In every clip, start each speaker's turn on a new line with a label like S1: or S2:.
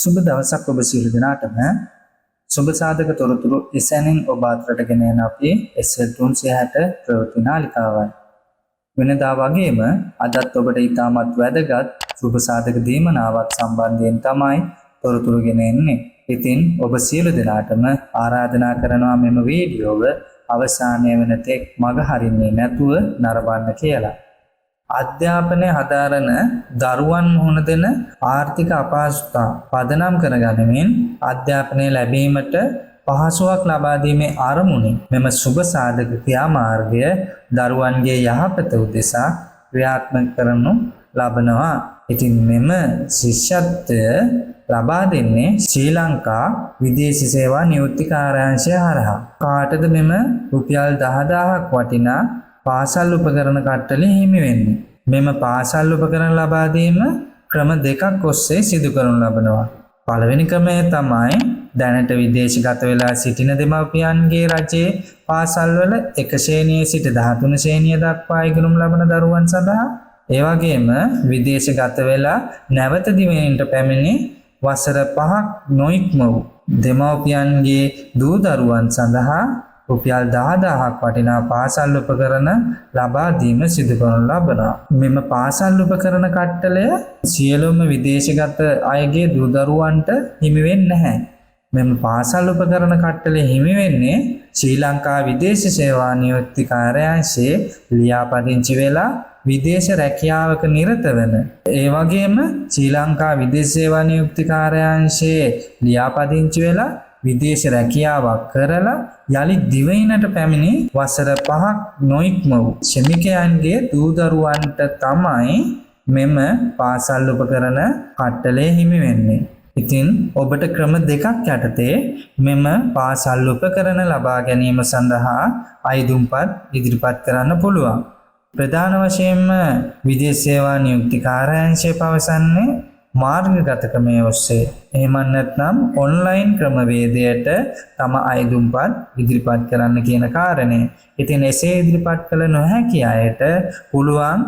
S1: සුබ දවසක් ඔබ සියලු දෙනාටම. සුබ සාධක තොරතුරු එසැනින් ඔබ අතරට ගෙන යන අපේ SL360 ප්‍රවෘත්ති නාලිකාවයි. වෙනදා වගේම අදත් ඔබට ඉතාමත් වැදගත් සුබ සාධක දීමනාවක් සම්බන්ධයෙන් තමයි තොරතුරු ගෙන එන්නේ. ඉතින් ඔබ සියලු දෙනාටම ආරාධනා කරනවා මෙම වීඩියෝව අවසානය වෙන තෙක් මග හරින්නේ නැතුව නරඹන්න කියලා. අධ්‍යාපනය හදාරන දරුවන් මුහුණ දෙන ආර්ථික අපහසුතා පදනම් කරගනිමින් අධ්‍යාපනය ලැබීමට පහසුවක් ලබා දීමේ අරමුණින් මෙම සුබ සාධක ක්‍රියාමාර්ගය දරුවන්ගේ යහපත උදෙසා ක්‍රියාත්මක කරනු ලබනවා. ඉතින් මෙම ශිෂ්‍යත්වය ලබා දෙන්නේ ශ්‍රී ලංකා විදේශ සේවා නියුක්ති කාර්යාංශය හරහා. කාටද මෙම රුපියල් 10000ක් වටිනා පාසල් උපකරණ කට්ටලේ හිමි වෙන්නේ. මෙම පාසල් උපකරණ ලබා දීම ක්‍රම දෙකක් ඔස්සේ සිදු කරනු ලබනවා. පළවෙනි ක්‍රමය තමයි දැනට විදේශගත වෙලා සිටින දෙමව්පියන්ගේ රජයේ පාසල්වල 1 ශ්‍රේණියේ සිට 13 ශ්‍රේණිය දක්වා ඉගෙනුම් ලබන දරුවන් සඳහා, ඒ වගේම විදේශගත වෙලා නැවත දිවයිනට පැමිණි වසර 5ක් නොඉක්ම වූ දෙමව්පියන්ගේ දූ දරුවන් සඳහා රුපියල් 10000ක් වටිනා පාසල් උපකරණ ලබා දීම සිදු කරනු ලබනවා. මෙම පාසල් උපකරණ කට්ටලය සියලුම විදේශගත අයගේ දූ දරුවන්ට හිමි වෙන්නේ නැහැ. මෙම පාසල් උපකරණ කට්ටලේ හිමි වෙන්නේ ශ්‍රී ලංකා විදේශ සේවා නියුක්ති කාර්යාංශයේ ලියාපදිංචි වෙලා විදේශ රැකියාවක නිරත වෙන, ඒ වගේම ශ්‍රී ලංකා විදේශ සේවා නියුක්ති කාර්යාංශයේ ලියාපදිංචි වෙලා විදේශ රැකියාවක් කරලා යලි දිවයිනට පැමිණි වසර 5ක් නොඉක්ම වූ ශ්‍රමිකයන්ගේ දූ දරුවන්ට තමයි මෙම පාසල් උපකරණ කට්ටලේ හිමි වෙන්නේ. ඉතින් ඔබට ක්‍රම දෙකක් යටතේ මෙම පාසල් උපකරණ ලබා ගැනීම සඳහා අයදුම්පත් ඉදිරිපත් කරන්න පුළුවන්. ප්‍රධාන වශයෙන්ම විදේශ සේවා නියුක්ති කාර්යාංශය පවසන්නේ මාර්ගගත ක්‍රමය ඔස්සේ, එහෙම නැත්නම් ඔන්ලයින් ක්‍රමවේදයට තම අයදුම්පත් ඉදිරිපත් කරන්න කියන කාරණේ. ඉතින් එසේ ඉදිරිපත් කළ නොහැකි අයට පුළුවන්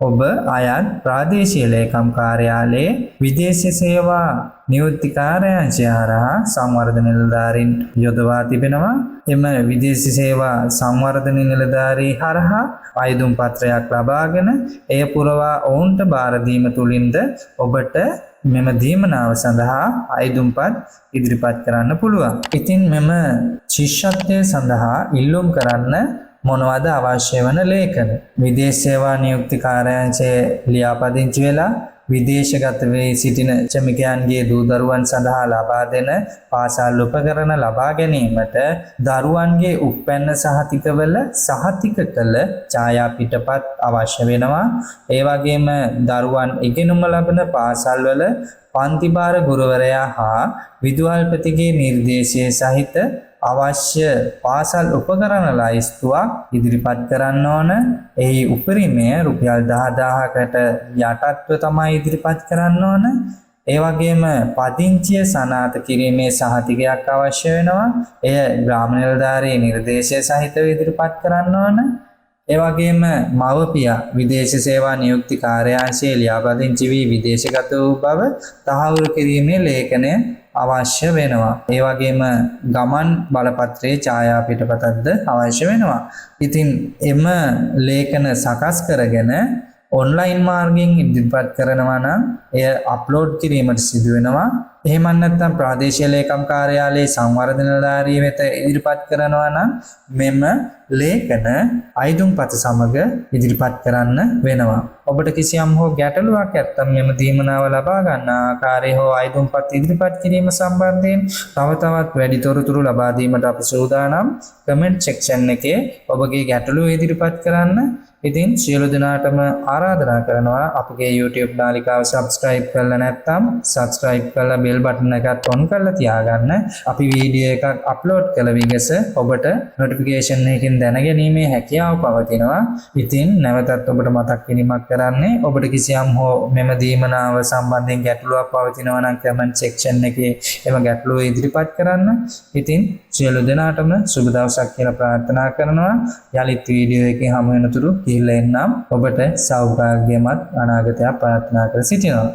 S1: ඔබ අයත් ප්‍රාදේශීය ලේකම් කාර්යාලයේ විදේශ සේවා නියුක්ති කාර්යාංශය හරහා සංවර්ධන නිලධාරීන් යොදවා තිබෙනවා. එම විදේශ සේවා සංවර්ධන නිලධාරී හරහා අයදුම් පත්‍රයක් ලබාගෙන එය පුරවා ඔවුන්ට බාර දීම තුලින්ද ඔබට මෙම දීමනාව සඳහා අයදුම්පත් ඉදිරිපත් කරන්න පුළුවන්. ඉතින් මෙම ශිෂ්‍යත්වය සඳහා ඉල්ලුම් කරන්න මොනවද අවශ්‍ය වන ලේඛන? විදේශ සේවා නියුක්ති කාර්යාංශයේ ලියාපදිංචි වෙලා විදේශගත වී සිටින ශ්‍රමිකයන්ගේ දූ දරුවන් සඳහා ලබා දෙන පාසල් උපකරණ ලබා ගැනීමට දරුවන්ගේ උප්පැන්න සහතිකවල සහතික කළ ඡායා පිටපත් අවශ්‍ය වෙනවා. ඒ වගේම දරුවන් ඉගෙනුම ලබන පාසල්වල පන්තිභාර ගුරුවරයා හා විදුහල්පතිගේ නිර්දේශය සහිත අවශ්‍ය පාසල් උපකරණ ලයිස්තුවක් ඉදිරිපත් කරන්න ඕන. එහි උපරිමය රුපියල් 10000කට යටත්ව තමයි ඉදිරිපත් කරන්න ඕන. ඒ වගේම පදිංචිය සනාථ කිරීමේ සහතිකයක් අවශ්‍ය වෙනවා. එය ග්‍රාම නිලධාරී නිර්දේශය සහිතව ඉදිරිපත් කරන්න ඕන. ඒ වගේම මව්පියා විදේශ සේවා නියුක්ති කාර්යාංශයේ ලියාපදිංචි වී විදේශගත වූ බව තහවුරු කිරීමේ ලේඛනය අවශ්‍ය වෙනවා. ඒ වගේම ගමන් බලපත්‍රයේ ඡායා පිටපතක්ද අවශ්‍ය වෙනවා. ඉතින් එම ලේඛන සකස් කරගෙන ඔන්ලයින් මාර්ගයෙන් ඉදිරිපත් කරනවා නම් එය අප්ලෝඩ් කිරීමට සිදු වෙනවා. එහෙම නැත්නම් ප්‍රාදේශීය ලේකම් කාර්යාලයේ සංවර්ධන නිලධාරිය වෙත ඉදිරිපත් කරනවා නම් මෙම ලේඛන අයදුම්පත සමග ඉදිරිපත් කරන්න වෙනවා. ඔබට කිසියම් හෝ ගැටලුවක් නැත්නම් මෙම දීමනාව ලබා ගන්න ආකාරය හෝ අයදුම්පත් ඉදිරිපත් කිරීම සම්බන්ධයෙන් තවත් වැඩි තොරතුරු ලබා දීමට අප සූදානම්. කමෙන්ට් සෙක්ෂන් එකේ ඔබගේ ගැටලුව ඉදිරිපත් කරන්න. ඉතින් සියලු දෙනාටම ආරාධනා කරනවා අපගේ YouTube නාලිකාව subscribe කරලා නැත්නම් subscribe කරලා bell button එකත් on කරලා තියාගන්න. අපි වීඩියෝ එකක් අප්ලෝඩ් කළ විගස ඔබට notification එකකින් දැනගැනීමේ හැකියාව පවතිනවා. ඉතින් නැවතත් ඔබට මතක් කිරීමක් කරන්නේ ඔබට කිසියම් හෝ මෙම දීමනාව සම්බන්ධයෙන් ගැටලුවක් පවතිනවා නම් comment section එකේ එම ගැටලුව ඉදිරිපත් කරන්න. ඉතින් සියලු දෙනාටම සුබ දවසක් කියලා ප්‍රාර්ථනා කරනවා. යලිත් වීඩියෝ එකකින් හමු වෙනතුරු කියලා එන්නම්. ඔබට සෞභාග්‍යමත් අනාගතයක් ප්‍රාර්ථනා කර සිටිනවා.